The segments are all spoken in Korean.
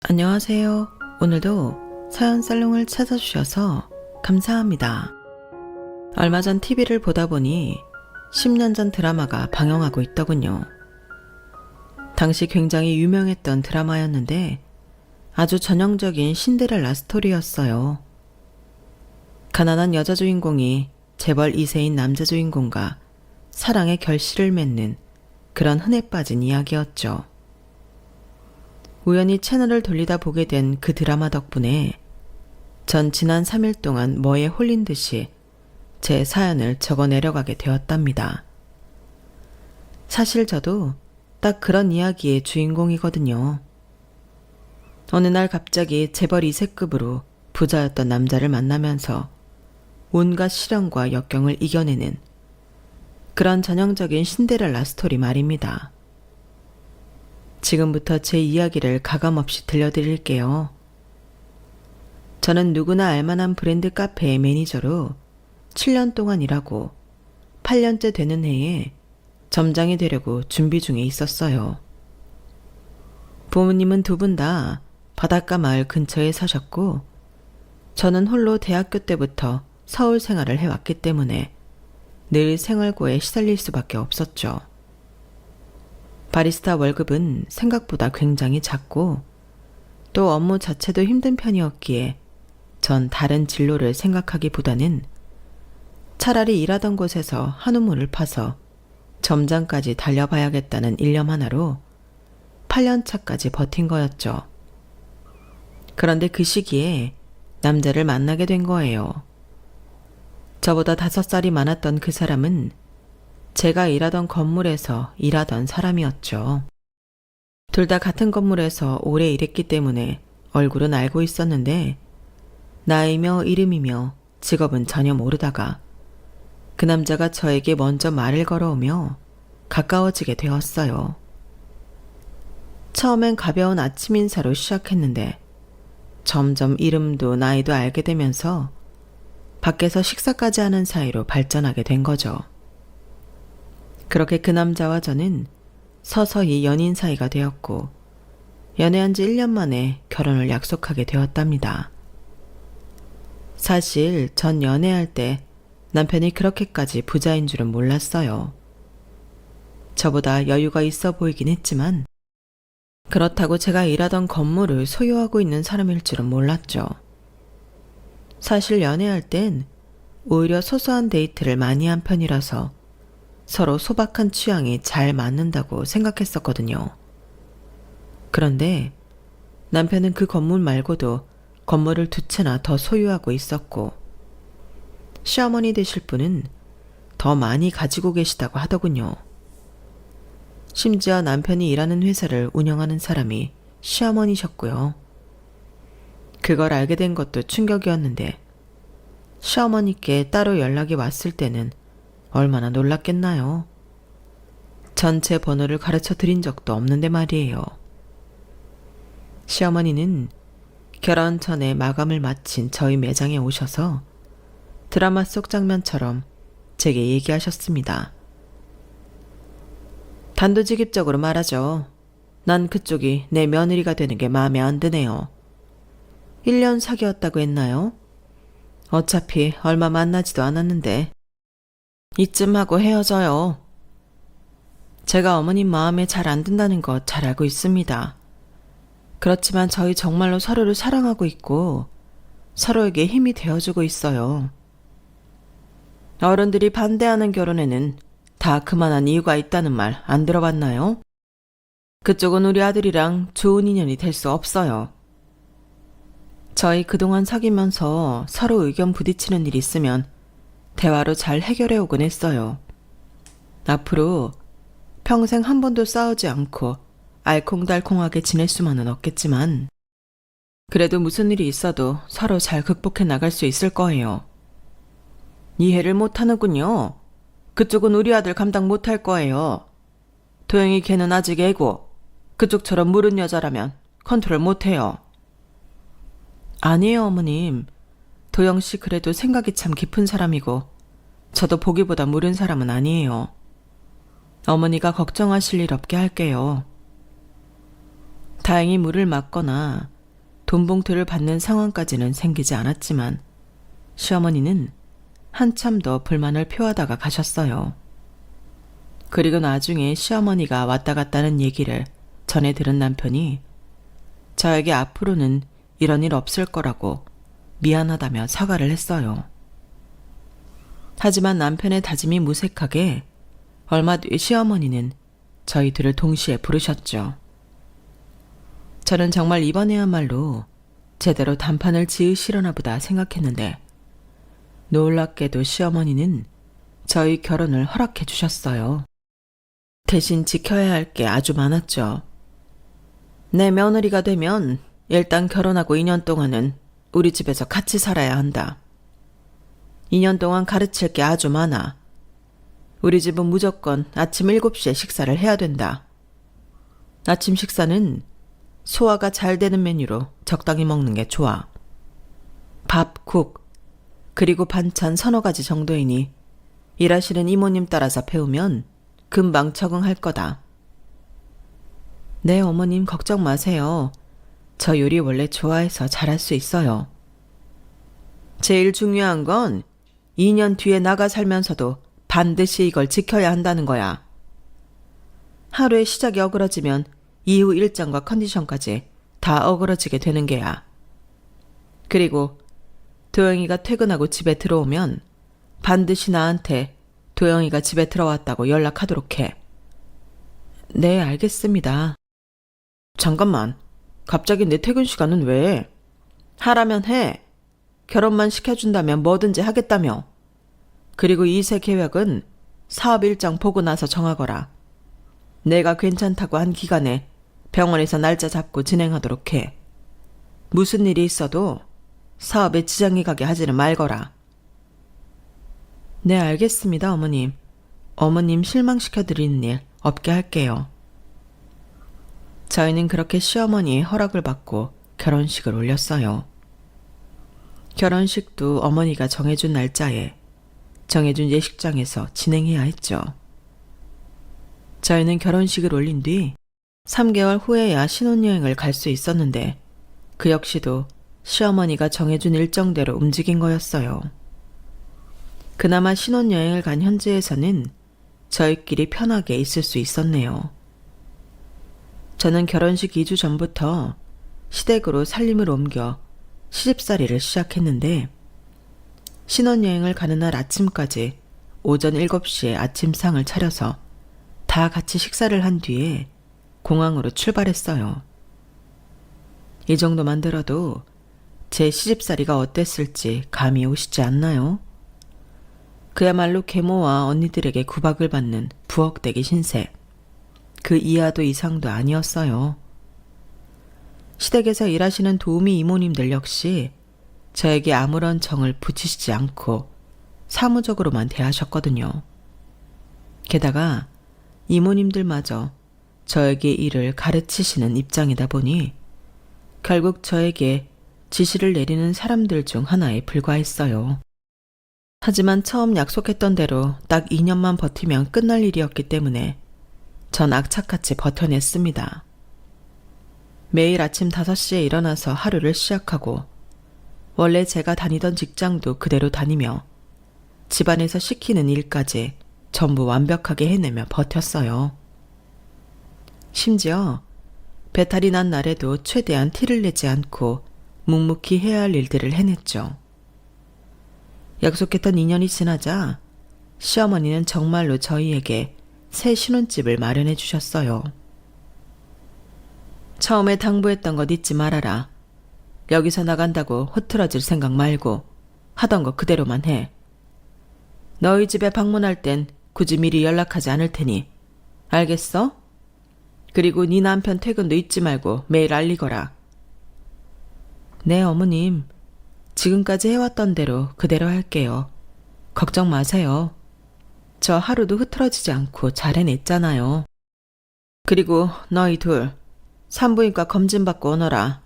안녕하세요. 오늘도 사연 살롱을 찾아주셔서 감사합니다. 얼마 전 TV를 보다 보니 10년 전 드라마가 방영하고 있더군요. 당시 굉장히 유명했던 드라마였는데 아주 전형적인 신데렐라 스토리였어요. 가난한 여자 주인공이 재벌 2세인 남자 주인공과 사랑의 결실을 맺는 그런 흔해 빠진 이야기였죠. 우연히 채널을 돌리다 보게 된 그 드라마 덕분에 전 지난 3일 동안 뭐에 홀린 듯이 제 사연을 적어 내려가게 되었답니다. 사실 저도 딱 그런 이야기의 주인공이거든요. 어느 날 갑자기 재벌 2세급으로 부자였던 남자를 만나면서 온갖 시련과 역경을 이겨내는 그런 전형적인 신데렐라 스토리 말입니다. 지금부터 제 이야기를 가감없이 들려드릴게요. 저는 누구나 알만한 브랜드 카페의 매니저로 7년 동안 일하고 8년째 되는 해에 점장이 되려고 준비 중에 있었어요. 부모님은 두 분 다 바닷가 마을 근처에 사셨고 저는 홀로 대학교 때부터 서울 생활을 해왔기 때문에 늘 생활고에 시달릴 수밖에 없었죠. 바리스타 월급은 생각보다 굉장히 작고 또 업무 자체도 힘든 편이었기에 전 다른 진로를 생각하기보다는 차라리 일하던 곳에서 한우물을 파서 점장까지 달려봐야겠다는 일념 하나로 8년 차까지 버틴 거였죠. 그런데 그 시기에 남자를 만나게 된 거예요. 저보다 5살이 많았던 그 사람은 제가 일하던 건물에서 일하던 사람이었죠. 둘 다 같은 건물에서 오래 일했기 때문에 얼굴은 알고 있었는데 나이며 이름이며 직업은 전혀 모르다가 그 남자가 저에게 먼저 말을 걸어오며 가까워지게 되었어요. 처음엔 가벼운 아침 인사로 시작했는데 점점 이름도 나이도 알게 되면서 밖에서 식사까지 하는 사이로 발전하게 된 거죠. 그렇게 그 남자와 저는 서서히 연인 사이가 되었고 연애한 지 1년 만에 결혼을 약속하게 되었답니다. 사실 전 연애할 때 남편이 그렇게까지 부자인 줄은 몰랐어요. 저보다 여유가 있어 보이긴 했지만 그렇다고 제가 일하던 건물을 소유하고 있는 사람일 줄은 몰랐죠. 사실 연애할 땐 오히려 소소한 데이트를 많이 한 편이라서 서로 소박한 취향이 잘 맞는다고 생각했었거든요. 그런데 남편은 그 건물 말고도 건물을 2채나 더 소유하고 있었고 시어머니 되실 분은 더 많이 가지고 계시다고 하더군요. 심지어 남편이 일하는 회사를 운영하는 사람이 시어머니셨고요. 그걸 알게 된 것도 충격이었는데 시어머니께 따로 연락이 왔을 때는 얼마나 놀랐겠나요? 전 제 번호를 가르쳐 드린 적도 없는데 말이에요. 시어머니는 결혼 전에 마감을 마친 저희 매장에 오셔서 드라마 속 장면처럼 제게 얘기하셨습니다. 단도직입적으로 말하죠. 난 그쪽이 내 며느리가 되는 게 마음에 안 드네요. 1년 사귀었다고 했나요? 어차피 얼마 만나지도 않았는데 이쯤 하고 헤어져요. 제가 어머님 마음에 잘 안 든다는 거 잘 알고 있습니다. 그렇지만 저희 정말로 서로를 사랑하고 있고 서로에게 힘이 되어주고 있어요. 어른들이 반대하는 결혼에는 다 그만한 이유가 있다는 말 안 들어봤나요? 그쪽은 우리 아들이랑 좋은 인연이 될 수 없어요. 저희 그동안 사귀면서 서로 의견 부딪히는 일 있으면 대화로 잘 해결해 오곤 했어요. 앞으로 평생 한 번도 싸우지 않고 알콩달콩하게 지낼 수만은 없겠지만 그래도 무슨 일이 있어도 서로 잘 극복해 나갈 수 있을 거예요. 이해를 못하는군요. 그쪽은 우리 아들 감당 못할 거예요. 도영이 걔는 아직 애고 그쪽처럼 무른 여자라면 컨트롤 못해요. 아니에요, 어머님. 도영씨 그래도 생각이 참 깊은 사람이고 저도 보기보다 무른 사람은 아니에요. 어머니가 걱정하실 일 없게 할게요. 다행히 물을 맞거나 돈 봉투를 받는 상황까지는 생기지 않았지만 시어머니는 한참 더 불만을 표하다가 가셨어요. 그리고 나중에 시어머니가 왔다 갔다는 얘기를 전해 들은 남편이 저에게 앞으로는 이런 일 없을 거라고 미안하다며 사과를 했어요. 하지만 남편의 다짐이 무색하게 얼마 뒤 시어머니는 저희 둘을 동시에 부르셨죠. 저는 정말 이번에야말로 제대로 단판을 지으시려나 보다 생각했는데 놀랍게도 시어머니는 저희 결혼을 허락해 주셨어요. 대신 지켜야 할 게 아주 많았죠. 내 며느리가 되면 일단 결혼하고 2년 동안은 우리 집에서 같이 살아야 한다. 2년 동안 가르칠 게 아주 많아. 우리 집은 무조건 아침 7시에 식사를 해야 된다. 아침 식사는 소화가 잘 되는 메뉴로 적당히 먹는 게 좋아. 밥, 국, 그리고 반찬 3-4가지 정도이니 일하시는 이모님 따라서 배우면 금방 적응할 거다. 네, 어머님 걱정 마세요. 저 요리 원래 좋아해서 잘할 수 있어요. 제일 중요한 건 2년 뒤에 나가 살면서도 반드시 이걸 지켜야 한다는 거야. 하루의 시작이 어그러지면 이후 일정과 컨디션까지 다 어그러지게 되는 게야. 그리고 도영이가 퇴근하고 집에 들어오면 반드시 나한테 도영이가 집에 들어왔다고 연락하도록 해. 네, 알겠습니다. 잠깐만. 갑자기 내 퇴근 시간은 왜? 하라면 해. 결혼만 시켜준다면 뭐든지 하겠다며. 그리고 이세 계획은 사업 일정 보고 나서 정하거라. 내가 괜찮다고 한 기간에 병원에서 날짜 잡고 진행하도록 해. 무슨 일이 있어도 사업에 지장이 가게 하지는 말거라. 네, 알겠습니다, 어머님. 어머님 실망시켜드리는 일 없게 할게요. 저희는 그렇게 시어머니의 허락을 받고 결혼식을 올렸어요. 결혼식도 어머니가 정해준 날짜에 정해준 예식장에서 진행해야 했죠. 저희는 결혼식을 올린 뒤 3개월 후에야 신혼여행을 갈 수 있었는데 그 역시도 시어머니가 정해준 일정대로 움직인 거였어요. 그나마 신혼여행을 간 현지에서는 저희끼리 편하게 있을 수 있었네요. 저는 결혼식 2주 전부터 시댁으로 살림을 옮겨 시집살이를 시작했는데 신혼여행을 가는 날 아침까지 오전 7시에 아침상을 차려서 다 같이 식사를 한 뒤에 공항으로 출발했어요. 이 정도만 들어도 제 시집살이가 어땠을지 감이 오시지 않나요? 그야말로 계모와 언니들에게 구박을 받는 부엌대기 신세. 그 이하도 이상도 아니었어요. 시댁에서 일하시는 도우미 이모님들 역시 저에게 아무런 정을 붙이시지 않고 사무적으로만 대하셨거든요. 게다가 이모님들마저 저에게 일을 가르치시는 입장이다 보니 결국 저에게 지시를 내리는 사람들 중 하나에 불과했어요. 하지만 처음 약속했던 대로 딱 2년만 버티면 끝날 일이었기 때문에 전 악착같이 버텨냈습니다. 매일 아침 5시에 일어나서 하루를 시작하고 원래 제가 다니던 직장도 그대로 다니며 집안에서 시키는 일까지 전부 완벽하게 해내며 버텼어요. 심지어 배탈이 난 날에도 최대한 티를 내지 않고 묵묵히 해야 할 일들을 해냈죠. 약속했던 2년이 지나자 시어머니는 정말로 저희에게 새 신혼집을 마련해 주셨어요. 처음에 당부했던 것 잊지 말아라. 여기서 나간다고 흐트러질 생각 말고 하던 거 그대로만 해. 너희 집에 방문할 땐 굳이 미리 연락하지 않을 테니 알겠어? 그리고 네 남편 퇴근도 잊지 말고 매일 알리거라. 네, 어머님. 지금까지 해왔던 대로 그대로 할게요. 걱정 마세요. 저 하루도 흐트러지지 않고 잘 해냈잖아요. 그리고 너희 둘 산부인과 검진받고 오너라.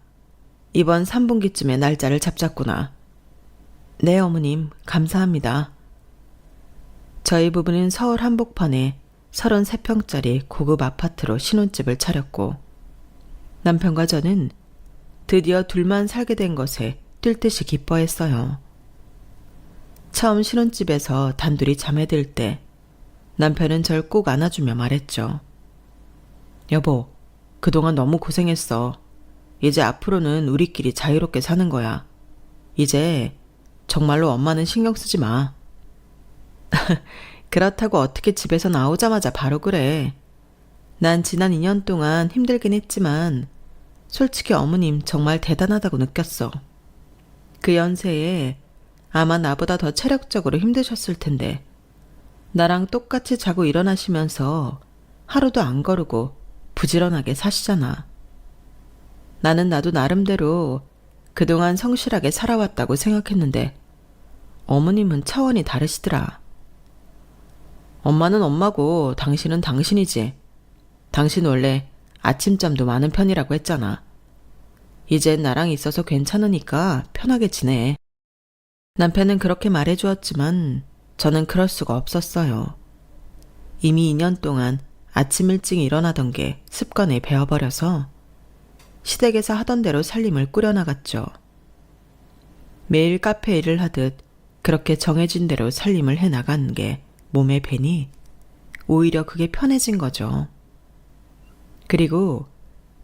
이번 3분기쯤에 날짜를 잡자꾸나. 네, 어머님. 감사합니다. 저희 부부는 서울 한복판에 33평짜리 고급 아파트로 신혼집을 차렸고 남편과 저는 드디어 둘만 살게 된 것에 뛸 듯이 기뻐했어요. 처음 신혼집에서 단둘이 잠에 들 때 남편은 절 꼭 안아주며 말했죠. 여보, 그동안 너무 고생했어. 이제 앞으로는 우리끼리 자유롭게 사는 거야. 이제 정말로 엄마는 신경 쓰지 마. 그렇다고 어떻게 집에서 나오자마자 바로 그래. 난 지난 2년 동안 힘들긴 했지만 솔직히 어머님 정말 대단하다고 느꼈어. 그 연세에 아마 나보다 더 체력적으로 힘드셨을 텐데 나랑 똑같이 자고 일어나시면서 하루도 안 거르고 부지런하게 사시잖아. 나는 나도 나름대로 그동안 성실하게 살아왔다고 생각했는데 어머님은 차원이 다르시더라. 엄마는 엄마고 당신은 당신이지. 당신 원래 아침잠도 많은 편이라고 했잖아. 이젠 나랑 있어서 괜찮으니까 편하게 지내. 남편은 그렇게 말해주었지만 저는 그럴 수가 없었어요. 이미 2년 동안 아침 일찍 일어나던 게 습관에 배어버려서 시댁에서 하던 대로 살림을 꾸려나갔죠. 매일 카페 일을 하듯 그렇게 정해진 대로 살림을 해나가는 게 몸에 배니 오히려 그게 편해진 거죠. 그리고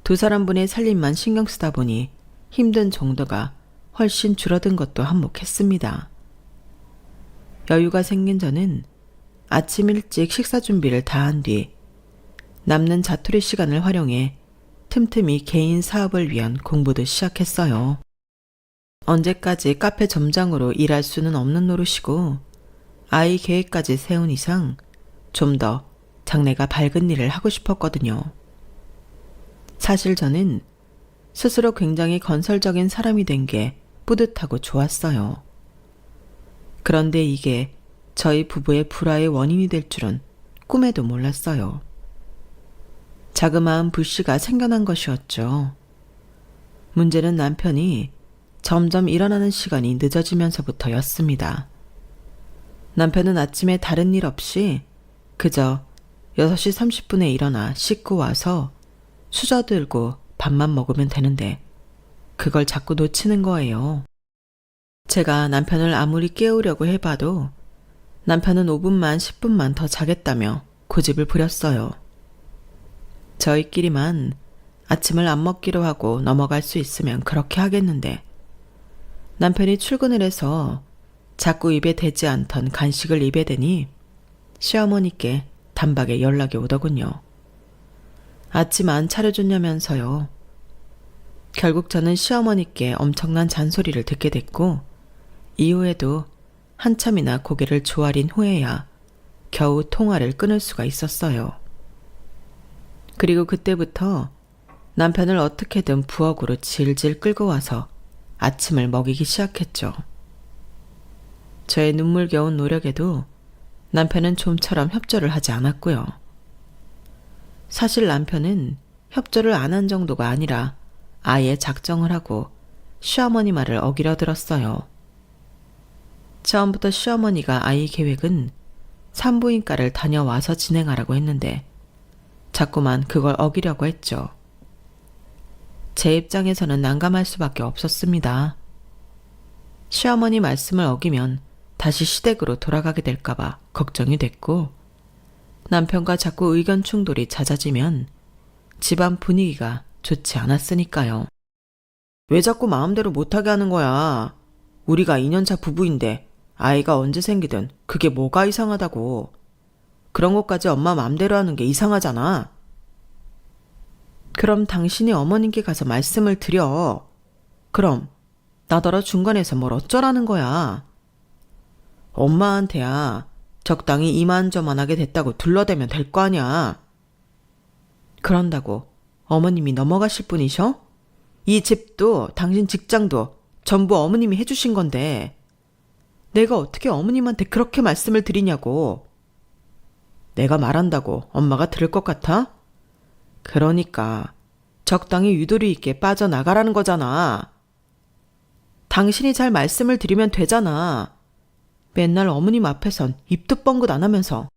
두 사람분의 살림만 신경 쓰다 보니 힘든 정도가 훨씬 줄어든 것도 한몫했습니다. 여유가 생긴 저는 아침 일찍 식사 준비를 다 한 뒤 남는 자투리 시간을 활용해 틈틈이 개인 사업을 위한 공부도 시작했어요. 언제까지 카페 점장으로 일할 수는 없는 노릇이고 아이 계획까지 세운 이상 좀 더 장래가 밝은 일을 하고 싶었거든요. 사실 저는 스스로 굉장히 건설적인 사람이 된 게 뿌듯하고 좋았어요. 그런데 이게 저희 부부의 불화의 원인이 될 줄은 꿈에도 몰랐어요. 자그마한 불씨가 생겨난 것이었죠. 문제는 남편이 점점 일어나는 시간이 늦어지면서부터였습니다. 남편은 아침에 다른 일 없이 그저 6시 30분에 일어나 씻고 와서 수저 들고 밥만 먹으면 되는데 그걸 자꾸 놓치는 거예요. 제가 남편을 아무리 깨우려고 해봐도 남편은 5분만 10분만 더 자겠다며 고집을 부렸어요. 저희끼리만 아침을 안 먹기로 하고 넘어갈 수 있으면 그렇게 하겠는데 남편이 출근을 해서 자꾸 입에 대지 않던 간식을 입에 대니 시어머니께 단박에 연락이 오더군요. 아침 안 차려줬냐면서요. 결국 저는 시어머니께 엄청난 잔소리를 듣게 됐고 이후에도 한참이나 고개를 조아린 후에야 겨우 통화를 끊을 수가 있었어요. 그리고 그때부터 남편을 어떻게든 부엌으로 질질 끌고 와서 아침을 먹이기 시작했죠. 저의 눈물겨운 노력에도 남편은 좀처럼 협조를 하지 않았고요. 사실 남편은 협조를 안 한 정도가 아니라 아예 작정을 하고 시어머니 말을 어기려 들었어요. 처음부터 시어머니가 아이 계획은 산부인과를 다녀와서 진행하라고 했는데 자꾸만 그걸 어기려고 했죠. 제 입장에서는 난감할 수밖에 없었습니다. 시어머니 말씀을 어기면 다시 시댁으로 돌아가게 될까봐 걱정이 됐고 남편과 자꾸 의견 충돌이 잦아지면 집안 분위기가 좋지 않았으니까요. 왜 자꾸 마음대로 못하게 하는 거야? 우리가 2년차 부부인데 아이가 언제 생기든 그게 뭐가 이상하다고. 그런 것까지 엄마 맘대로 하는 게 이상하잖아. 그럼 당신이 어머님께 가서 말씀을 드려. 그럼 나더러 중간에서 뭘 어쩌라는 거야. 엄마한테야 적당히 이만저만하게 됐다고 둘러대면 될 거 아니야. 그런다고 어머님이 넘어가실 분이셔? 이 집도 당신 직장도 전부 어머님이 해주신 건데 내가 어떻게 어머님한테 그렇게 말씀을 드리냐고. 내가 말한다고 엄마가 들을 것 같아? 그러니까 적당히 유도리 있게 빠져나가라는 거잖아. 당신이 잘 말씀을 드리면 되잖아. 맨날 어머님 앞에선 입도 뻥긋 안 하면서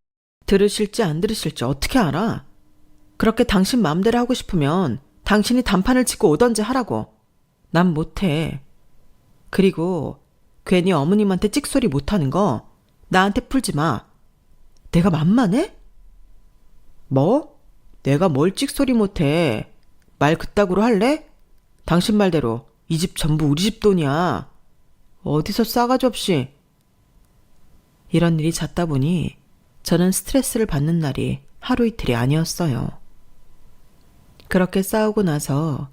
들으실지 안 들으실지 어떻게 알아? 그렇게 당신 마음대로 하고 싶으면 당신이 단판을 짓고 오던지 하라고. 난 못해. 그리고 괜히 어머님한테 찍소리 못하는 거 나한테 풀지 마. 내가 만만해? 뭐? 내가 뭘 찍소리 못해. 말 그따구로 할래? 당신 말대로 이 집 전부 우리 집 돈이야. 어디서 싸가지 없이. 이런 일이 잦다 보니 저는 스트레스를 받는 날이 하루 이틀이 아니었어요. 그렇게 싸우고 나서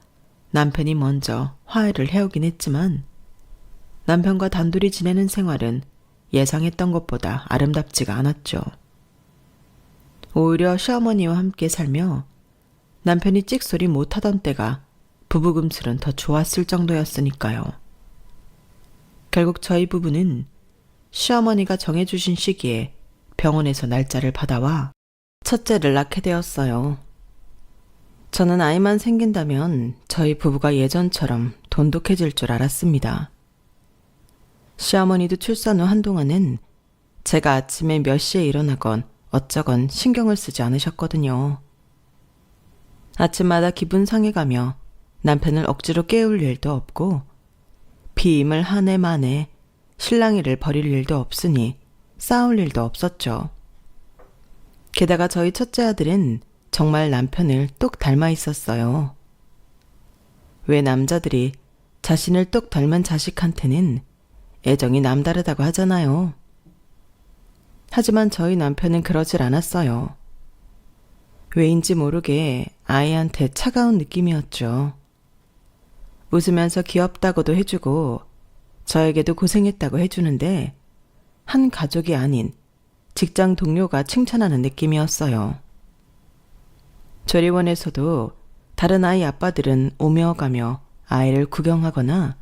남편이 먼저 화해를 해오긴 했지만 남편과 단둘이 지내는 생활은 예상했던 것보다 아름답지가 않았죠. 오히려 시어머니와 함께 살며 남편이 찍소리 못하던 때가 부부금슬은 더 좋았을 정도였으니까요. 결국 저희 부부는 시어머니가 정해주신 시기에 병원에서 날짜를 받아와 첫째를 낳게 되었어요. 저는 아이만 생긴다면 저희 부부가 예전처럼 돈독해질 줄 알았습니다. 시어머니도 출산 후 한동안은 제가 아침에 몇 시에 일어나건 어쩌건 신경을 쓰지 않으셨거든요. 아침마다 기분 상해가며 남편을 억지로 깨울 일도 없고 비임을 한 해 만에 실랑이를 벌일 일도 없으니 싸울 일도 없었죠. 게다가 저희 첫째 아들은 정말 남편을 똑 닮아 있었어요. 왜 남자들이 자신을 똑 닮은 자식한테는 애정이 남다르다고 하잖아요. 하지만 저희 남편은 그러질 않았어요. 왜인지 모르게 아이한테 차가운 느낌이었죠. 웃으면서 귀엽다고도 해주고 저에게도 고생했다고 해주는데 한 가족이 아닌 직장 동료가 칭찬하는 느낌이었어요. 조리원에서도 다른 아이 아빠들은 오며 가며 아이를 구경하거나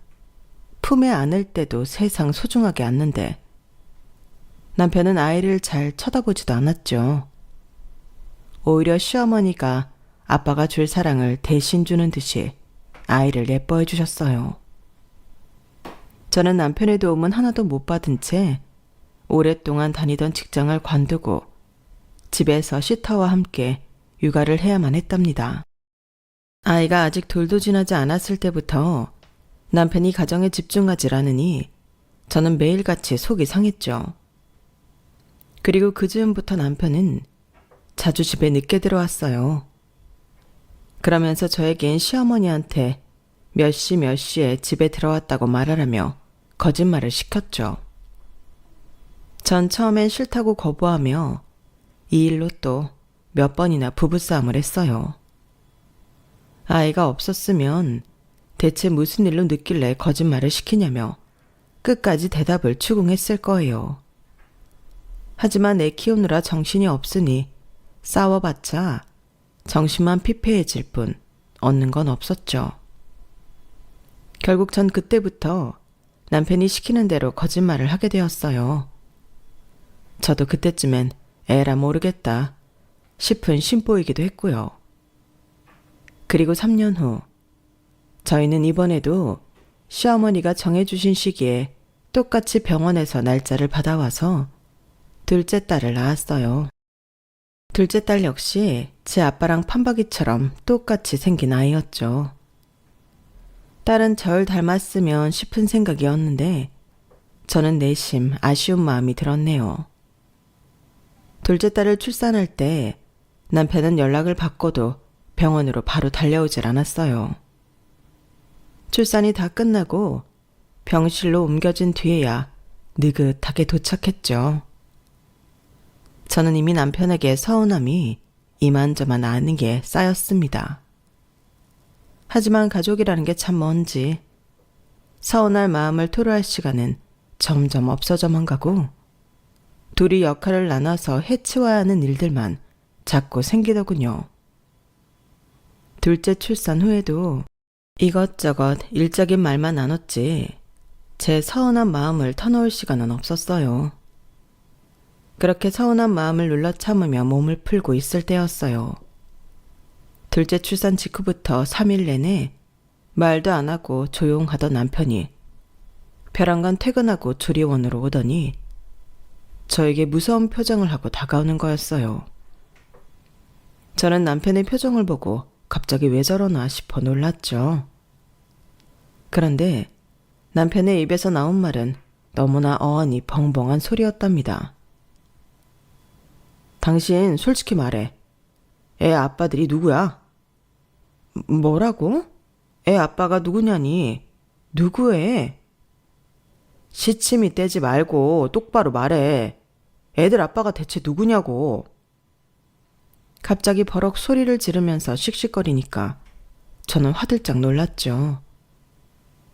품에 안을 때도 세상 소중하게 안는데 남편은 아이를 잘 쳐다보지도 않았죠. 오히려 시어머니가 아빠가 줄 사랑을 대신 주는 듯이 아이를 예뻐해 주셨어요. 저는 남편의 도움은 하나도 못 받은 채 오랫동안 다니던 직장을 관두고 집에서 시터와 함께 육아를 해야만 했답니다. 아이가 아직 돌도 지나지 않았을 때부터 남편이 가정에 집중하질 않으니 저는 매일같이 속이 상했죠. 그리고 그 즈음부터 남편은 자주 집에 늦게 들어왔어요. 그러면서 저에겐 시어머니한테 몇 시에 집에 들어왔다고 말하라며 거짓말을 시켰죠. 전 처음엔 싫다고 거부하며 이 일로 또 몇 번이나 부부싸움을 했어요. 아이가 없었으면 대체 무슨 일로 늦길래 거짓말을 시키냐며 끝까지 대답을 추궁했을 거예요. 하지만 애 키우느라 정신이 없으니 싸워봤자 정신만 피폐해질 뿐 얻는 건 없었죠. 결국 전 그때부터 남편이 시키는 대로 거짓말을 하게 되었어요. 저도 그때쯤엔 에라 모르겠다 싶은 심보이기도 했고요. 그리고 3년 후 저희는 이번에도 시어머니가 정해주신 시기에 똑같이 병원에서 날짜를 받아와서 둘째 딸을 낳았어요. 둘째 딸 역시 제 아빠랑 판박이처럼 똑같이 생긴 아이였죠. 딸은 절 닮았으면 싶은 생각이었는데 저는 내심 아쉬운 마음이 들었네요. 둘째 딸을 출산할 때 남편은 연락을 받고도 병원으로 바로 달려오질 않았어요. 출산이 다 끝나고 병실로 옮겨진 뒤에야 느긋하게 도착했죠. 저는 이미 남편에게 서운함이 이만저만 아는 게 쌓였습니다. 하지만 가족이라는 게 참 먼지 서운할 마음을 토로할 시간은 점점 없어져만 가고 둘이 역할을 나눠서 해치워야 하는 일들만 자꾸 생기더군요. 둘째 출산 후에도 이것저것 일적인 말만 나눴지 제 서운한 마음을 터놓을 시간은 없었어요. 그렇게 서운한 마음을 눌러 참으며 몸을 풀고 있을 때였어요. 둘째 출산 직후부터 3일 내내 말도 안 하고 조용하던 남편이 벼랑간 퇴근하고 조리원으로 오더니 저에게 무서운 표정을 하고 다가오는 거였어요. 저는 남편의 표정을 보고 갑자기 왜 저러나 싶어 놀랐죠. 그런데 남편의 입에서 나온 말은 너무나 어안이 벙벙한 소리였답니다. 당신 솔직히 말해. 애 아빠들이 누구야? 뭐라고? 애 아빠가 누구냐니? 누구애? 시치미 떼지 말고 똑바로 말해. 애들 아빠가 대체 누구냐고. 갑자기 버럭 소리를 지르면서 씩씩거리니까 저는 화들짝 놀랐죠.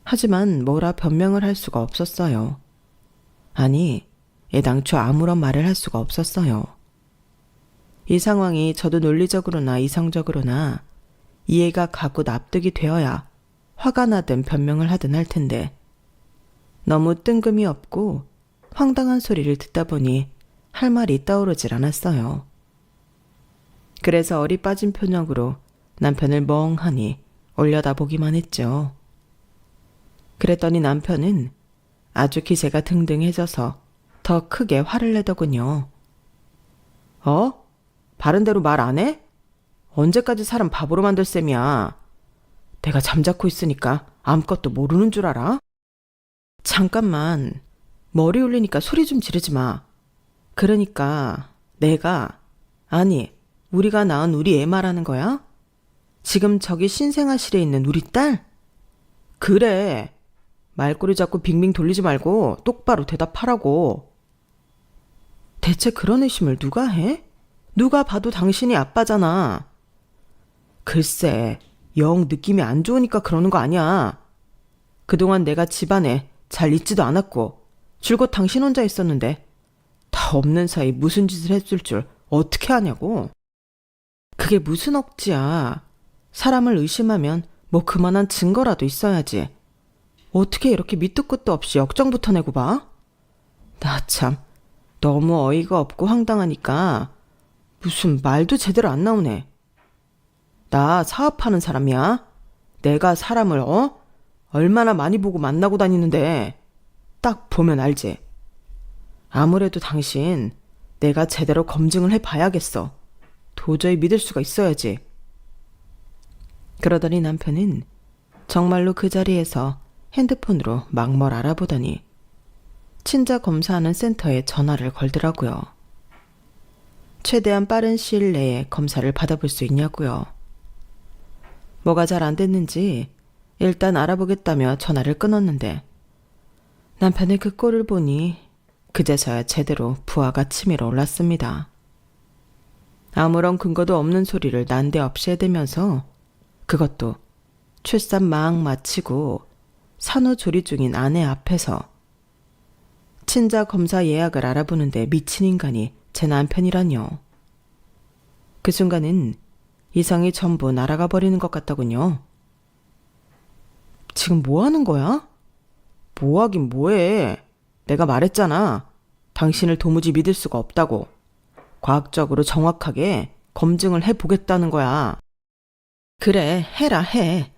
하지만 뭐라 변명을 할 수가 없었어요. 아니, 애당초 아무런 말을 할 수가 없었어요. 이 상황이 저도 논리적으로나 이성적으로나 이해가 가고 납득이 되어야 화가 나든 변명을 하든 할 텐데 너무 뜬금이 없고 황당한 소리를 듣다 보니 할 말이 떠오르질 않았어요. 그래서 어리 빠진 표정으로 남편을 멍하니 올려다보기만 했죠. 그랬더니 남편은 아주 기세가 등등해져서 더 크게 화를 내더군요. 바른 대로 말 안 해? 언제까지 사람 바보로 만들 셈이야. 내가 잠자코 있으니까 아무것도 모르는 줄 알아? 잠깐만, 머리 올리니까 소리 좀 지르지 마. 그러니까 우리가 낳은 우리 애 말하는 거야? 지금 저기 신생아실에 있는 우리 딸? 그래. 말꼬리 잡고 빙빙 돌리지 말고 똑바로 대답하라고. 대체 그런 의심을 누가 해? 누가 봐도 당신이 아빠잖아. 글쎄, 영 느낌이 안 좋으니까 그러는 거 아니야. 그동안 내가 집안에 잘 있지도 않았고 줄곧 당신 혼자 있었는데 다 없는 사이 무슨 짓을 했을 줄 어떻게 아냐고. 그게 무슨 억지야. 사람을 의심하면 뭐 그만한 증거라도 있어야지. 어떻게 이렇게 밑도 끝도 없이 역정부터 내고 봐? 나 참 너무 어이가 없고 황당하니까 무슨 말도 제대로 안 나오네. 나 사업하는 사람이야. 내가 사람을 얼마나 많이 보고 만나고 다니는데 딱 보면 알지. 아무래도 당신 내가 제대로 검증을 해봐야겠어. 도저히 믿을 수가 있어야지. 그러더니 남편은 정말로 그 자리에서 핸드폰으로 막 뭘 알아보더니 친자 검사하는 센터에 전화를 걸더라고요. 최대한 빠른 시일 내에 검사를 받아볼 수 있냐고요. 뭐가 잘 안 됐는지 일단 알아보겠다며 전화를 끊었는데 남편의 그 꼴을 보니 그제서야 제대로 부하가 치밀어 올랐습니다. 아무런 근거도 없는 소리를 난데없이 해대면서 그것도 출산 막 마치고 산후조리 중인 아내 앞에서 친자 검사 예약을 알아보는데 미친 인간이 제 남편이라뇨. 그 순간은 이성이 전부 날아가 버리는 것 같더군요. 지금 뭐 하는 거야? 뭐 하긴 뭐해. 내가 말했잖아. 당신을 도무지 믿을 수가 없다고. 과학적으로 정확하게 검증을 해보겠다는 거야. 그래, 해라 해.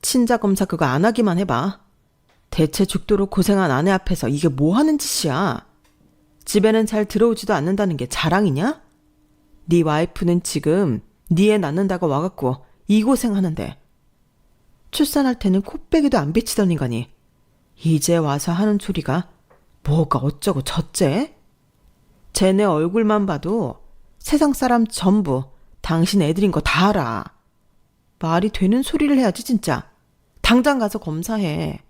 친자 검사 그거 안 하기만 해봐. 대체 죽도록 고생한 아내 앞에서 이게 뭐 하는 짓이야. 집에는 잘 들어오지도 않는다는 게 자랑이냐? 네 와이프는 지금 네 애 낳는다고 와갖고 이 고생하는데 출산할 때는 코빼기도 안 비치던 인간이 이제 와서 하는 소리가 뭐가 어쩌고 저째? 쟤네 얼굴만 봐도 세상 사람 전부 당신 애들인 거 다 알아. 말이 되는 소리를 해야지 진짜. 당장 가서 검사해.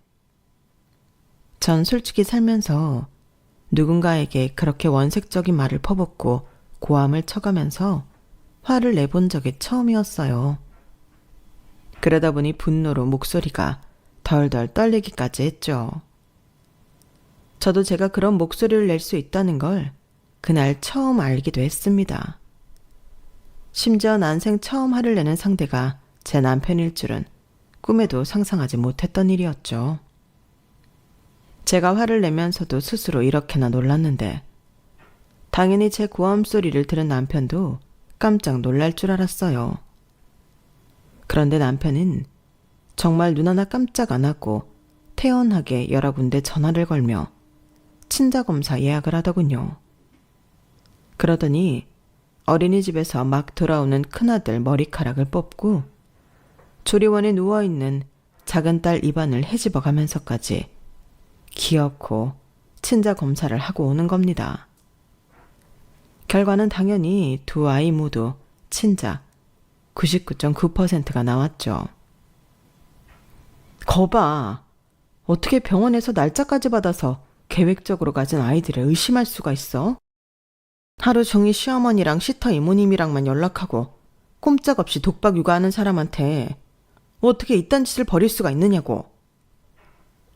전 솔직히 살면서 누군가에게 그렇게 원색적인 말을 퍼붓고 고함을 쳐가면서 화를 내본 적이 처음이었어요. 그러다 보니 분노로 목소리가 덜덜 떨리기까지 했죠. 저도 제가 그런 목소리를 낼 수 있다는 걸 그날 처음 알기도 했습니다. 심지어 난생 처음 화를 내는 상대가 제 남편일 줄은 꿈에도 상상하지 못했던 일이었죠. 제가 화를 내면서도 스스로 이렇게나 놀랐는데 당연히 제 고함 소리를 들은 남편도 깜짝 놀랄 줄 알았어요. 그런데 남편은 정말 눈 하나 깜짝 안 하고 태연하게 여러 군데 전화를 걸며 친자검사 예약을 하더군요. 그러더니 어린이집에서 막 돌아오는 큰아들 머리카락을 뽑고 조리원에 누워있는 작은 딸 입안을 헤집어 가면서까지 기어코 친자 검사를 하고 오는 겁니다. 결과는 당연히 두 아이 모두 친자 99.9%가 나왔죠. 거봐. 어떻게 병원에서 날짜까지 받아서 계획적으로 가진 아이들을 의심할 수가 있어? 하루 종일 시어머니랑 시터 이모님이랑만 연락하고 꼼짝없이 독박 육아하는 사람한테 어떻게 이딴 짓을 벌일 수가 있느냐고.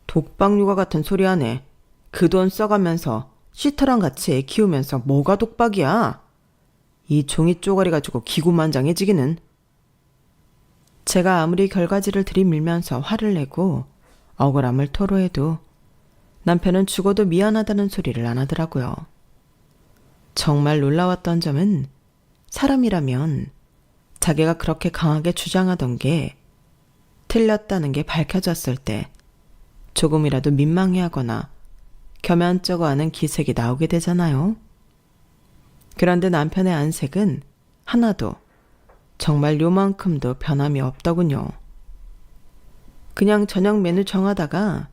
독박 육아 같은 소리 하네. 그 돈 써가면서 시터랑 같이 애 키우면서 뭐가 독박이야? 이 종이 쪼가리 가지고 기고만장해지기는. 제가 아무리 결과지를 들이밀면서 화를 내고 억울함을 토로해도 남편은 죽어도 미안하다는 소리를 안 하더라고요. 정말 놀라웠던 점은 사람이라면 자기가 그렇게 강하게 주장하던 게 틀렸다는 게 밝혀졌을 때 조금이라도 민망해하거나 겸연쩍어하는 기색이 나오게 되잖아요. 그런데 남편의 안색은 하나도, 정말 요만큼도 변함이 없더군요. 그냥 저녁 메뉴 정하다가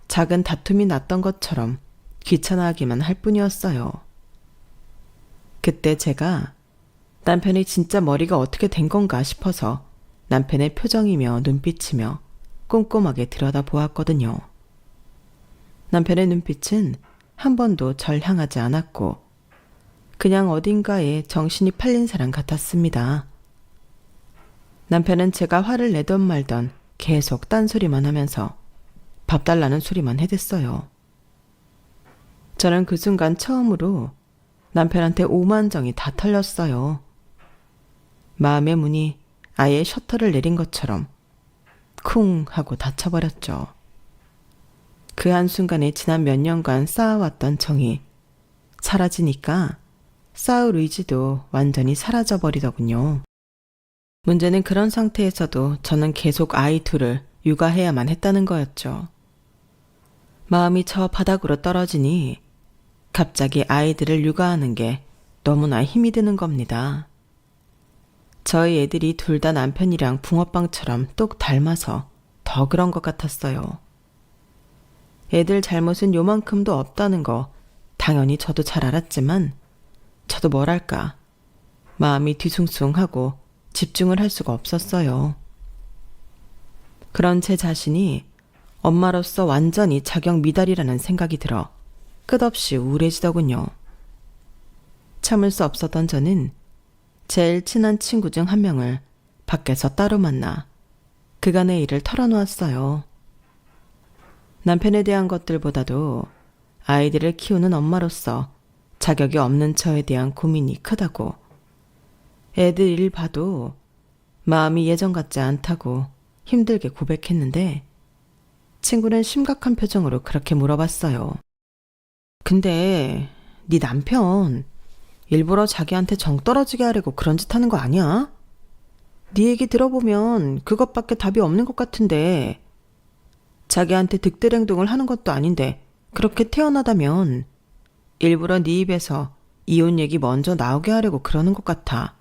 작은 다툼이 났던 것처럼 귀찮아하기만 할 뿐이었어요. 그때 제가 남편이 진짜 머리가 어떻게 된 건가 싶어서 남편의 표정이며 눈빛이며 꼼꼼하게 들여다보았거든요. 남편의 눈빛은 한 번도 절 향하지 않았고 그냥 어딘가에 정신이 팔린 사람 같았습니다. 남편은 제가 화를 내던 말던 계속 딴소리만 하면서 밥 달라는 소리만 해댔어요. 저는 그 순간 처음으로 남편한테 오만정이 다 털렸어요. 마음의 문이 아예 셔터를 내린 것처럼 쿵 하고 닫혀버렸죠. 그 한순간에 지난 몇 년간 쌓아왔던 정이 사라지니까 쌓을 의지도 완전히 사라져버리더군요. 문제는 그런 상태에서도 저는 계속 아이 둘을 육아해야만 했다는 거였죠. 마음이 저 바닥으로 떨어지니 갑자기 아이들을 육아하는 게 너무나 힘이 드는 겁니다. 저희 애들이 둘 다 남편이랑 붕어빵처럼 똑 닮아서 더 그런 것 같았어요. 애들 잘못은 요만큼도 없다는 거 당연히 저도 잘 알았지만 저도 뭐랄까 마음이 뒤숭숭하고 집중을 할 수가 없었어요. 그런 제 자신이 엄마로서 완전히 자격 미달이라는 생각이 들어 끝없이 우울해지더군요. 참을 수 없었던 저는 제일 친한 친구 중 한 명을 밖에서 따로 만나 그간의 일을 털어놓았어요. 남편에 대한 것들보다도 아이들을 키우는 엄마로서 자격이 없는 저에 대한 고민이 크다고, 애들 일 봐도 마음이 예전 같지 않다고 힘들게 고백했는데 친구는 심각한 표정으로 그렇게 물어봤어요. 근데 네 남편 일부러 자기한테 정 떨어지게 하려고 그런 짓 하는 거 아니야? 네 얘기 들어보면 그것밖에 답이 없는 것 같은데 자기한테 득들 행동을 하는 것도 아닌데 그렇게 태어나다면 일부러 네 입에서 이혼 얘기 먼저 나오게 하려고 그러는 것 같아.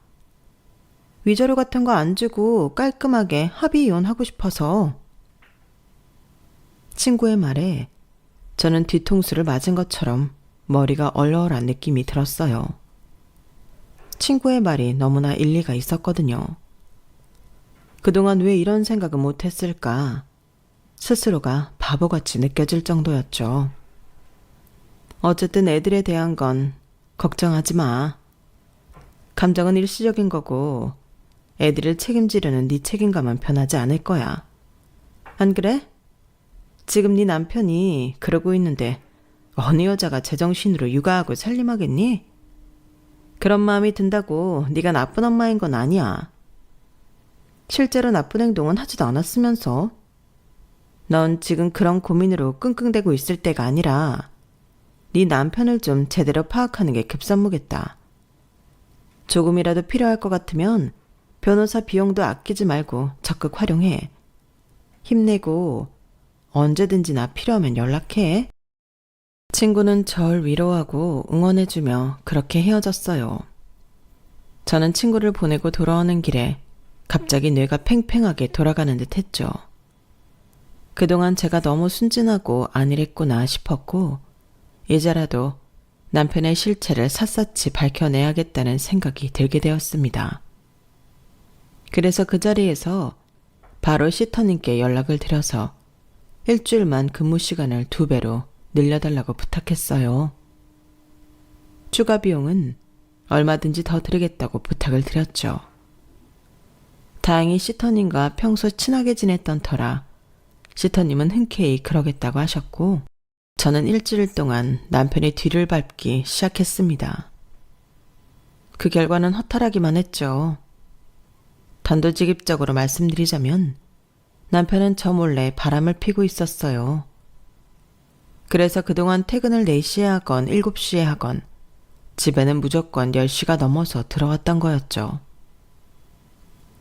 위자료 같은 거 안 주고 깔끔하게 합의 이혼하고 싶어서. 친구의 말에 저는 뒤통수를 맞은 것처럼 머리가 얼얼한 느낌이 들었어요. 친구의 말이 너무나 일리가 있었거든요. 그동안 왜 이런 생각을 못했을까? 스스로가 바보같이 느껴질 정도였죠. 어쨌든 애들에 대한 건 걱정하지 마. 감정은 일시적인 거고 애들을 책임지려는 네 책임감은 변하지 않을 거야. 안 그래? 지금 네 남편이 그러고 있는데 어느 여자가 제정신으로 육아하고 살림하겠니? 그런 마음이 든다고 네가 나쁜 엄마인 건 아니야. 실제로 나쁜 행동은 하지도 않았으면서. 넌 지금 그런 고민으로 끙끙대고 있을 때가 아니라 네 남편을 좀 제대로 파악하는 게 급선무겠다. 조금이라도 필요할 것 같으면 변호사 비용도 아끼지 말고 적극 활용해. 힘내고 언제든지 나 필요하면 연락해. 친구는 절 위로하고 응원해주며 그렇게 헤어졌어요. 저는 친구를 보내고 돌아오는 길에 갑자기 뇌가 팽팽하게 돌아가는 듯 했죠. 그동안 제가 너무 순진하고 안일했구나 싶었고, 이제라도 남편의 실체를 샅샅이 밝혀내야겠다는 생각이 들게 되었습니다. 그래서 그 자리에서 바로 시터님께 연락을 드려서 일주일만 근무 시간을 2배로 늘려달라고 부탁했어요. 추가 비용은 얼마든지 더 드리겠다고 부탁을 드렸죠. 다행히 시터님과 평소 친하게 지냈던 터라 시터님은 흔쾌히 그러겠다고 하셨고, 저는 일주일 동안 남편의 뒤를 밟기 시작했습니다. 그 결과는 허탈하기만 했죠. 단도직입적으로 말씀드리자면 남편은 저 몰래 바람을 피고 있었어요. 그래서 그동안 퇴근을 4시에 하건 7시에 하건 집에는 무조건 10시가 넘어서 들어왔던 거였죠.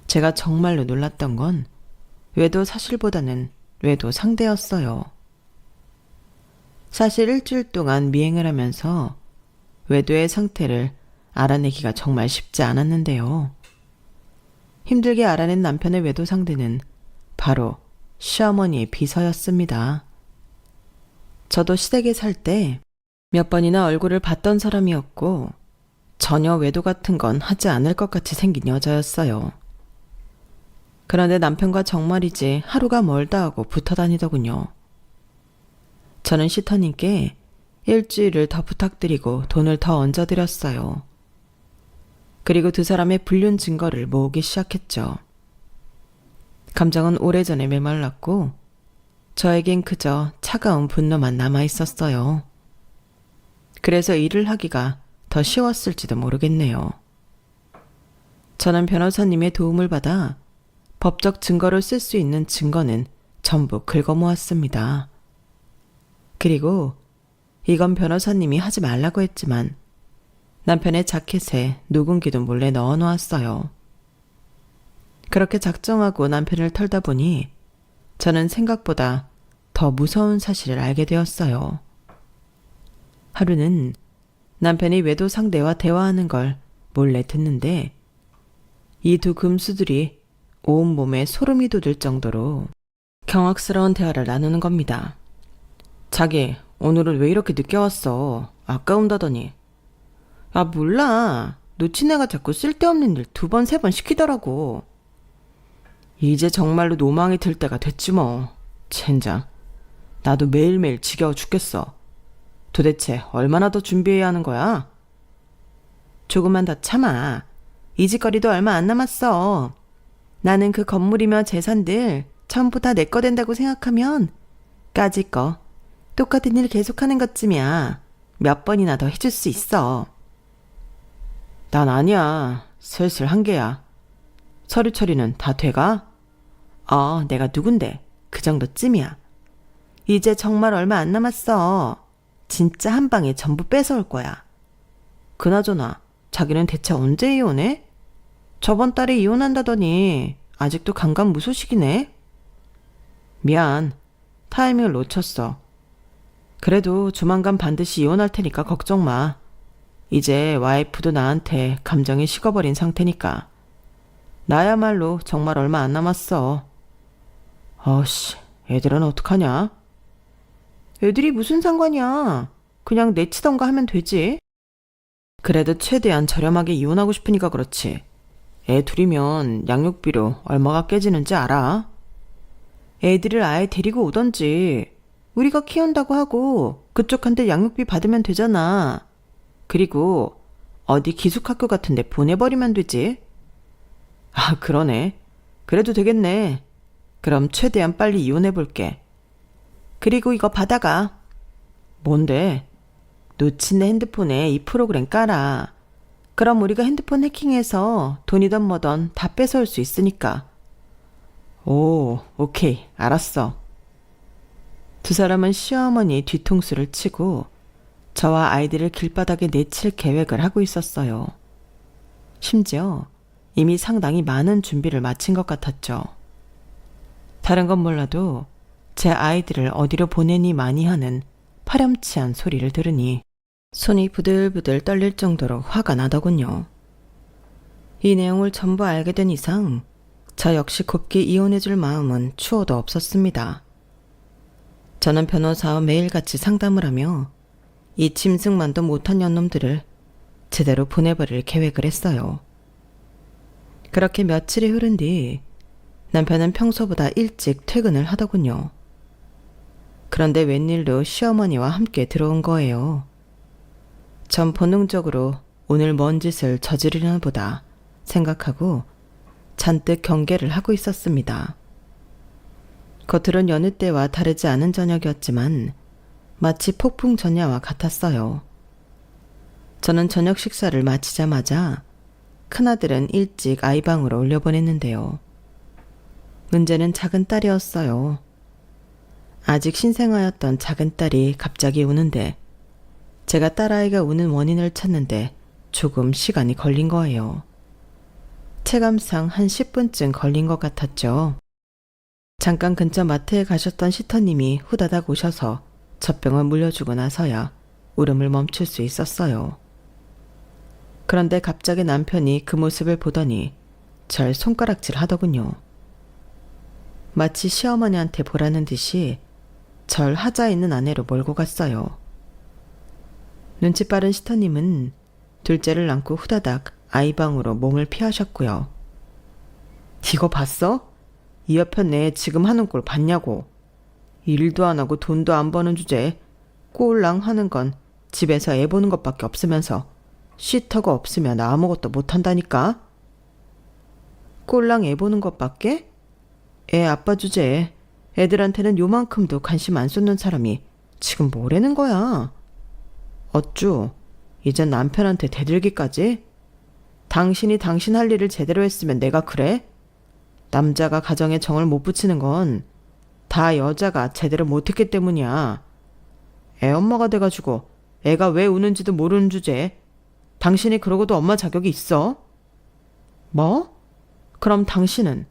제가 정말로 놀랐던 건 외도 사실보다는 외도 상대였어요. 사실 일주일 동안 미행을 하면서 외도의 상태를 알아내기가 정말 쉽지 않았는데요. 힘들게 알아낸 남편의 외도 상대는 바로 시어머니의 비서였습니다. 저도 시댁에 살 때 몇 번이나 얼굴을 봤던 사람이었고 전혀 외도 같은 건 하지 않을 것 같이 생긴 여자였어요. 그런데 남편과 정말이지 하루가 멀다 하고 붙어 다니더군요. 저는 시터님께 일주일을 더 부탁드리고 돈을 더 얹어드렸어요. 그리고 두 사람의 불륜 증거를 모으기 시작했죠. 감정은 오래전에 메말랐고 저에겐 그저 차가운 분노만 남아있었어요. 그래서 일을 하기가 더 쉬웠을지도 모르겠네요. 저는 변호사님의 도움을 받아 법적 증거로 쓸 수 있는 증거는 전부 긁어모았습니다. 그리고 이건 변호사님이 하지 말라고 했지만 남편의 자켓에 누군기도 몰래 넣어놓았어요. 그렇게 작정하고 남편을 털다 보니 저는 생각보다 더 무서운 사실을 알게 되었어요. 하루는 남편이 외도 상대와 대화하는 걸 몰래 듣는데 이 두 금수들이 온몸에 소름이 돋을 정도로 경악스러운 대화를 나누는 겁니다. 자기, 오늘은 왜 이렇게 늦게 왔어? 아까운다더니. 아, 몰라. 놓친 애가 자꾸 쓸데없는 일 2번, 3번 시키더라고. 이제 정말로 노망이 들 때가 됐지 뭐. 젠장. 나도 매일매일 지겨워 죽겠어. 도대체 얼마나 더 준비해야 하는 거야? 조금만 더 참아. 이 짓거리도 얼마 안 남았어. 나는 그 건물이며 재산들 전부 다 내 거 된다고 생각하면 까짓 거 똑같은 일 계속하는 것쯤이야. 몇 번이나 더 해줄 수 있어. 난 아니야. 슬슬 한계야. 서류 처리는 다 돼가? 내가 누군데? 그 정도쯤이야. 이제 정말 얼마 안 남았어. 진짜 한 방에 전부 뺏어올 거야. 그나저나 자기는 대체 언제 이혼해? 저번 달에 이혼한다더니 아직도 강간무소식이네? 미안. 타이밍을 놓쳤어. 그래도 조만간 반드시 이혼할 테니까 걱정 마. 이제 와이프도 나한테 감정이 식어버린 상태니까. 나야말로 정말 얼마 안 남았어. 어씨, 애들은 어떡하냐? 애들이 무슨 상관이야. 그냥 내치던가 하면 되지. 그래도 최대한 저렴하게 이혼하고 싶으니까 그렇지. 애 둘이면 양육비로 얼마가 깨지는지 알아? 애들을 아예 데리고 오던지 우리가 키운다고 하고 그쪽한테 양육비 받으면 되잖아. 그리고 어디 기숙학교 같은 데 보내버리면 되지. 아, 그러네. 그래도 되겠네. 그럼 최대한 빨리 이혼해볼게. 그리고 이거 받아가. 뭔데? 놓친 내 핸드폰에 이 프로그램 깔아. 그럼 우리가 핸드폰 해킹해서 돈이든 뭐든 다 뺏어올 수 있으니까. 오, 오케이. 알았어. 두 사람은 시어머니의 뒤통수를 치고 저와 아이들을 길바닥에 내칠 계획을 하고 있었어요. 심지어 이미 상당히 많은 준비를 마친 것 같았죠. 다른 건 몰라도 제 아이들을 어디로 보내니 마니 하는 파렴치한 소리를 들으니 손이 부들부들 떨릴 정도로 화가 나더군요. 이 내용을 전부 알게 된 이상 저 역시 곱게 이혼해줄 마음은 추호도 없었습니다. 저는 변호사와 매일같이 상담을 하며 이 짐승만도 못한 년놈들을 제대로 보내버릴 계획을 했어요. 그렇게 며칠이 흐른 뒤 남편은 평소보다 일찍 퇴근을 하더군요. 그런데 웬일로 시어머니와 함께 들어온 거예요. 전 본능적으로 오늘 뭔 짓을 저지르나 보다 생각하고 잔뜩 경계를 하고 있었습니다. 겉으론 여느 때와 다르지 않은 저녁이었지만 마치 폭풍 전야와 같았어요. 저는 저녁 식사를 마치자마자 큰아들은 일찍 아이 방으로 올려보냈는데요. 문제는 작은 딸이었어요. 아직 신생아였던 작은 딸이 갑자기 우는데 제가 딸아이가 우는 원인을 찾는데 조금 시간이 걸린 거예요. 체감상 한 10분쯤 걸린 것 같았죠. 잠깐 근처 마트에 가셨던 시터님이 후다닥 오셔서 젖병을 물려주고 나서야 울음을 멈출 수 있었어요. 그런데 갑자기 남편이 그 모습을 보더니 절 손가락질 하더군요. 마치 시어머니한테 보라는 듯이 절 하자 있는 아내로 몰고 갔어요. 눈치 빠른 시터님은 둘째를 안고 후다닥 아이 방으로 몸을 피하셨고요. 이거 봤어? 이 여편 내 지금 하는 꼴 봤냐고. 일도 안 하고 돈도 안 버는 주제에 꼴랑 하는 건 집에서 애 보는 것밖에 없으면서 시터가 없으면 아무것도 못한다니까. 꼴랑 애 보는 것밖에? 애 아빠 주제에 애들한테는 요만큼도 관심 안 쏟는 사람이 지금 뭐라는 거야? 어쭈, 이젠 남편한테 대들기까지? 당신이 당신 할 일을 제대로 했으면 내가 그래? 남자가 가정에 정을 못 붙이는 건 다 여자가 제대로 못했기 때문이야. 애 엄마가 돼가지고 애가 왜 우는지도 모르는 주제에 당신이 그러고도 엄마 자격이 있어? 뭐? 그럼 당신은?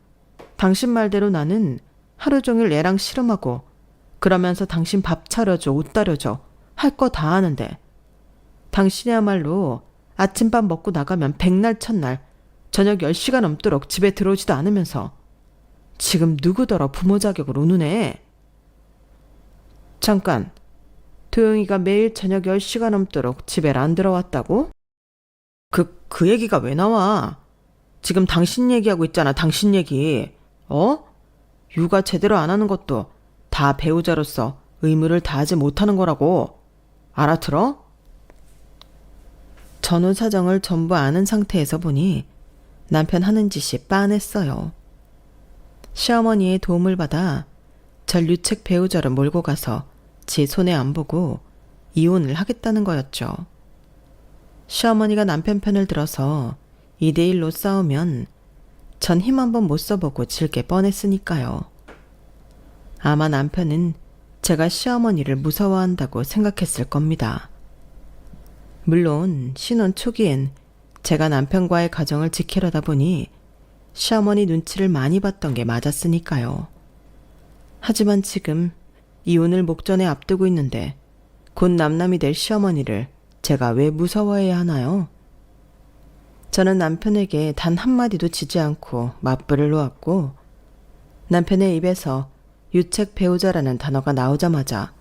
당신 말대로 나는 하루 종일 애랑 씨름하고 그러면서 당신 밥 차려줘, 옷 다려줘 할 거 다 하는데 당신이야말로 아침밥 먹고 나가면 백날 첫날 저녁 10시가 넘도록 집에 들어오지도 않으면서 지금 누구더러 부모 자격을 우는애? 잠깐, 도영이가 매일 저녁 10시가 넘도록 집에 안 들어왔다고? 그 얘기가 왜 나와? 지금 당신 얘기하고 있잖아, 당신 얘기. 육아 제대로 안 하는 것도 다 배우자로서 의무를 다하지 못하는 거라고. 알아들어? 전후 사정을 전부 아는 상태에서 보니 남편 하는 짓이 빤했어요. 시어머니의 도움을 받아 절 유책 배우자로 몰고 가서 제 손에 안 보고 이혼을 하겠다는 거였죠. 시어머니가 남편 편을 들어서 2대1로 싸우면 전 힘 한번 못 써보고 질 게 뻔했으니까요. 아마 남편은 제가 시어머니를 무서워한다고 생각했을 겁니다. 물론 신혼 초기엔 제가 남편과의 가정을 지키려다 보니 시어머니 눈치를 많이 봤던 게 맞았으니까요. 하지만 지금 이혼을 목전에 앞두고 있는데 곧 남남이 될 시어머니를 제가 왜 무서워해야 하나요? 저는 남편에게 단 한마디도 지지 않고 맞불을 놓았고 남편의 입에서 유책 배우자라는 단어가 나오자마자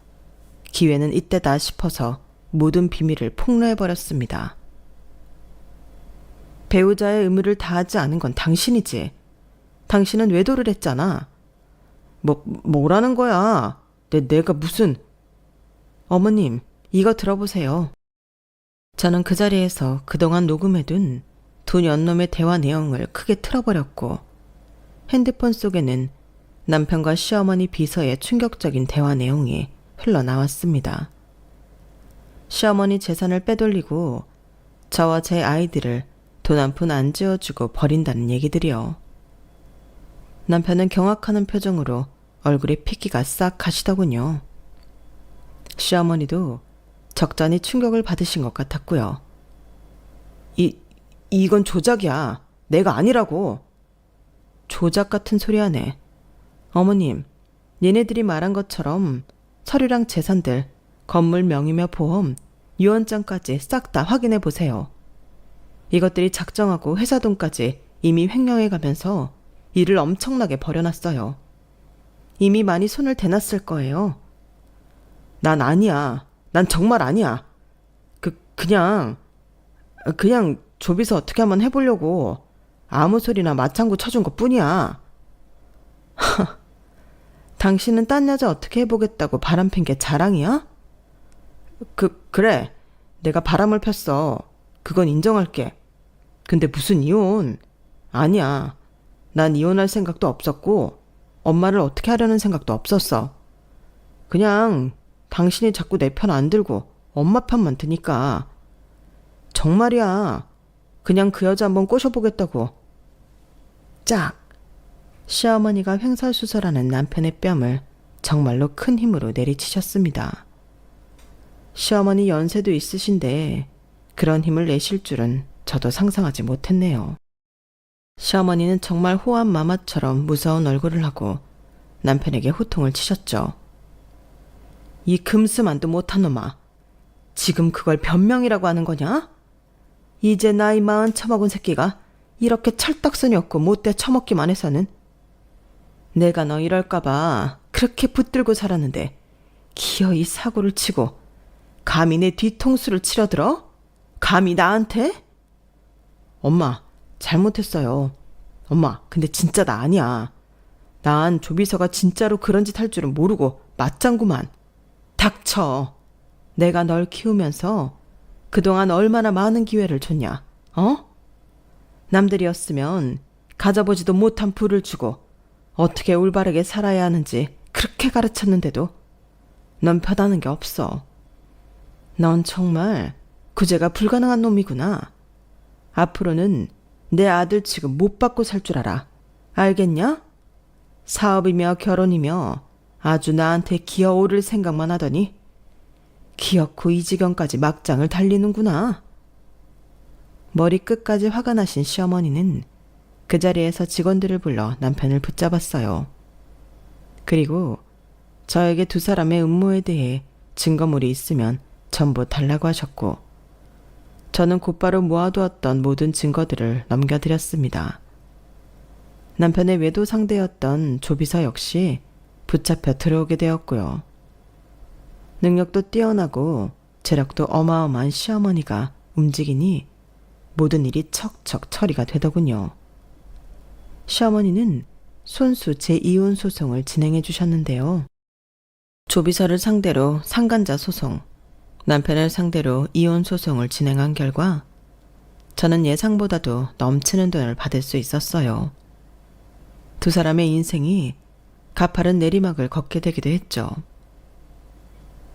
기회는 이때다 싶어서 모든 비밀을 폭로해버렸습니다. 배우자의 의무를 다하지 않은 건 당신이지. 당신은 외도를 했잖아. 뭐라는 거야? 내가 무슨... 어머님, 이거 들어보세요. 저는 그 자리에서 그동안 녹음해둔 두 연놈의 대화 내용을 크게 틀어버렸고 핸드폰 속에는 남편과 시어머니 비서의 충격적인 대화 내용이 흘러나왔습니다. 시어머니 재산을 빼돌리고 저와 제 아이들을 돈 한 푼 안 지어주고 버린다는 얘기들이요. 남편은 경악하는 표정으로 얼굴에 핏기가 싹 가시더군요. 시어머니도 적잖이 충격을 받으신 것 같았고요. 이건 조작이야. 내가 아니라고. 조작 같은 소리 하네. 어머님, 얘네들이 말한 것처럼 서류랑 재산들, 건물 명의며 보험, 유언장까지 싹 다 확인해 보세요. 이것들이 작정하고 회사 돈까지 이미 횡령해 가면서 일을 엄청나게 벌여놨어요. 이미 많이 손을 대놨을 거예요. 난 아니야. 난 정말 아니야. 그냥 조비서 어떻게 한번 해보려고 아무 소리나 맞장구 쳐준 것 뿐이야. 당신은 딴 여자 어떻게 해보겠다고 바람 핀 게 자랑이야? 그래. 내가 바람을 폈어. 그건 인정할게. 근데 무슨 이혼? 아니야. 난 이혼할 생각도 없었고 엄마를 어떻게 하려는 생각도 없었어. 그냥 당신이 자꾸 내 편 안 들고 엄마 편만 드니까. 정말이야. 그냥 그 여자 한번 꼬셔보겠다고. 짝! 시어머니가 횡설수설하는 남편의 뺨을 정말로 큰 힘으로 내리치셨습니다. 시어머니 연세도 있으신데 그런 힘을 내실 줄은 저도 상상하지 못했네요. 시어머니는 정말 호암 마마처럼 무서운 얼굴을 하고 남편에게 호통을 치셨죠. 이 금스만도 못한 놈아. 지금 그걸 변명이라고 하는 거냐? 이제 나이 40 처먹은 새끼가 이렇게 철딱선이 없고 못돼 처먹기만 해서는. 내가 너 이럴까봐 그렇게 붙들고 살았는데 기어이 사고를 치고 감히 내 뒤통수를 치려들어? 감히 나한테? 엄마, 잘못했어요. 엄마, 근데 진짜 나 아니야. 난 조비서가 진짜로 그런 짓 할 줄은 모르고 맞장구만. 닥쳐. 내가 널 키우면서 그동안 얼마나 많은 기회를 줬냐, 어? 남들이었으면 가져보지도 못한 부를 주고 어떻게 올바르게 살아야 하는지 그렇게 가르쳤는데도 넌 변하는 게 없어. 넌 정말 구제가 불가능한 놈이구나. 앞으로는 내 아들 지금 못 받고 살 줄 알아. 알겠냐? 사업이며 결혼이며 아주 나한테 기어오를 생각만 하더니 기어코 이 지경까지 막장을 달리는구나. 머리끝까지 화가 나신 시어머니는 그 자리에서 직원들을 불러 남편을 붙잡았어요. 그리고 저에게 두 사람의 음모에 대해 증거물이 있으면 전부 달라고 하셨고 저는 곧바로 모아두었던 모든 증거들을 넘겨드렸습니다. 남편의 외도 상대였던 조비서 역시 붙잡혀 들어오게 되었고요. 능력도 뛰어나고 재력도 어마어마한 시어머니가 움직이니 모든 일이 척척 처리가 되더군요. 시어머니는 손수 제2혼 소송을 진행해 주셨는데요. 조비서를 상대로 상간자 소송, 남편을 상대로 이혼 소송을 진행한 결과 저는 예상보다도 넘치는 돈을 받을 수 있었어요. 두 사람의 인생이 가파른 내리막을 걷게 되기도 했죠.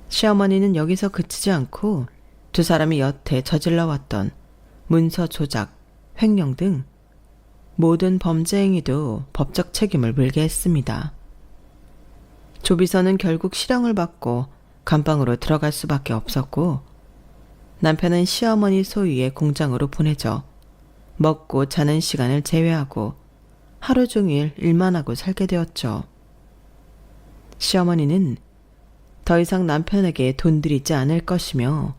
시어머니는 여기서 그치지 않고 두 사람이 여태 저질러왔던 문서 조작, 횡령 등 모든 범죄 행위도 법적 책임을 물게 했습니다. 조비서는 결국 실형을 받고 감방으로 들어갈 수밖에 없었고 남편은 시어머니 소유의 공장으로 보내져 먹고 자는 시간을 제외하고 하루 종일 일만 하고 살게 되었죠. 시어머니는 더 이상 남편에게 돈 들이지 않을 것이며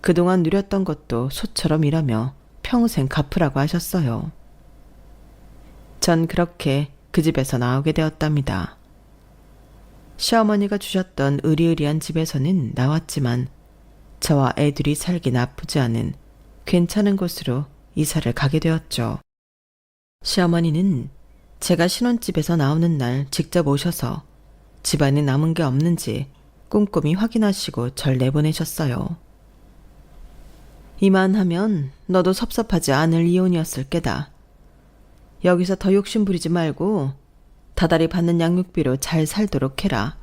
그동안 누렸던 것도 소처럼 일하며 평생 갚으라고 하셨어요. 전 그렇게 그 집에서 나오게 되었답니다. 시어머니가 주셨던 으리으리한 집에서는 나왔지만 저와 애들이 살기 나쁘지 않은 괜찮은 곳으로 이사를 가게 되었죠. 시어머니는 제가 신혼집에서 나오는 날 직접 오셔서 집안에 남은 게 없는지 꼼꼼히 확인하시고 절 내보내셨어요. 이만하면 너도 섭섭하지 않을 이혼이었을 게다. 여기서 더 욕심 부리지 말고 다달이 받는 양육비로 잘 살도록 해라.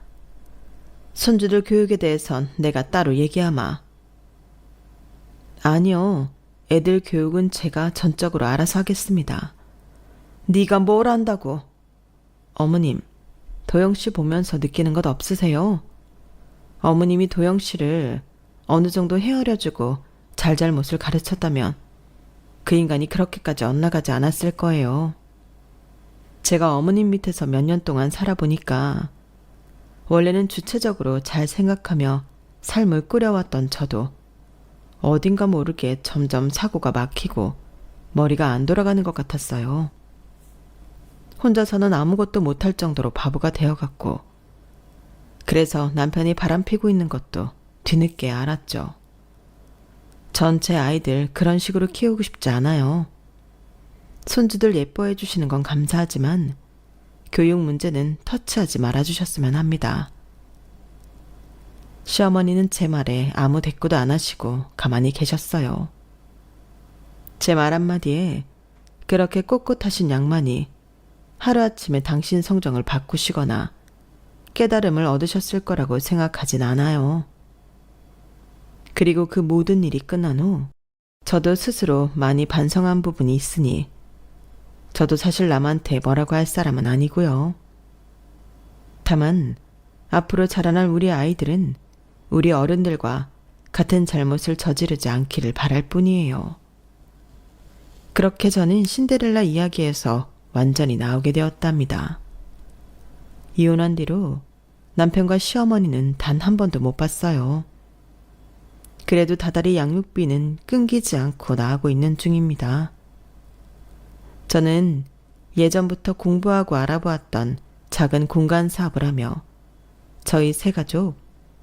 손주들 교육에 대해선 내가 따로 얘기하마. 아니요. 애들 교육은 제가 전적으로 알아서 하겠습니다. 네가 뭘 안다고. 어머님, 도영씨 보면서 느끼는 것 없으세요? 어머님이 도영씨를 어느 정도 헤아려주고 잘잘못을 가르쳤다면 그 인간이 그렇게까지 엇나가지 않았을 거예요. 제가 어머님 밑에서 몇 년 동안 살아보니까 원래는 주체적으로 잘 생각하며 삶을 꾸려왔던 저도 어딘가 모르게 점점 사고가 막히고 머리가 안 돌아가는 것 같았어요. 혼자서는 아무것도 못할 정도로 바보가 되어갔고 그래서 남편이 바람피고 있는 것도 뒤늦게 알았죠. 전 제 아이들 그런 식으로 키우고 싶지 않아요. 손주들 예뻐해 주시는 건 감사하지만 교육 문제는 터치하지 말아주셨으면 합니다. 시어머니는 제 말에 아무 대꾸도 안 하시고 가만히 계셨어요. 제 말 한마디에 그렇게 꼿꼿하신 양반이 하루아침에 당신 성정을 바꾸시거나 깨달음을 얻으셨을 거라고 생각하진 않아요. 그리고 그 모든 일이 끝난 후 저도 스스로 많이 반성한 부분이 있으니 저도 사실 남한테 뭐라고 할 사람은 아니고요. 다만 앞으로 자라날 우리 아이들은 우리 어른들과 같은 잘못을 저지르지 않기를 바랄 뿐이에요. 그렇게 저는 신데렐라 이야기에서 완전히 나오게 되었답니다. 이혼한 뒤로 남편과 시어머니는 단 한 번도 못 봤어요. 그래도 다달이 양육비는 끊기지 않고 나가고 있는 중입니다. 저는 예전부터 공부하고 알아보았던 작은 공간 사업을 하며 저희 세 가족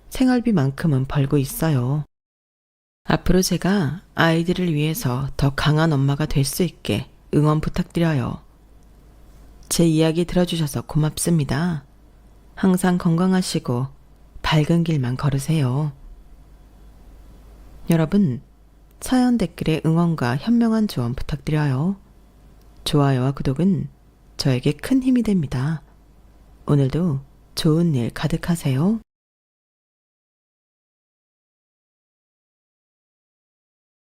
생활비만큼은 벌고 있어요. 앞으로 제가 아이들을 위해서 더 강한 엄마가 될 수 있게 응원 부탁드려요. 제 이야기 들어주셔서 고맙습니다. 항상 건강하시고 밝은 길만 걸으세요. 여러분, 사연 댓글에 응원과 현명한 조언 부탁드려요. 좋아요와 구독은 저에게 큰 힘이 됩니다. 오늘도 좋은 일 가득하세요.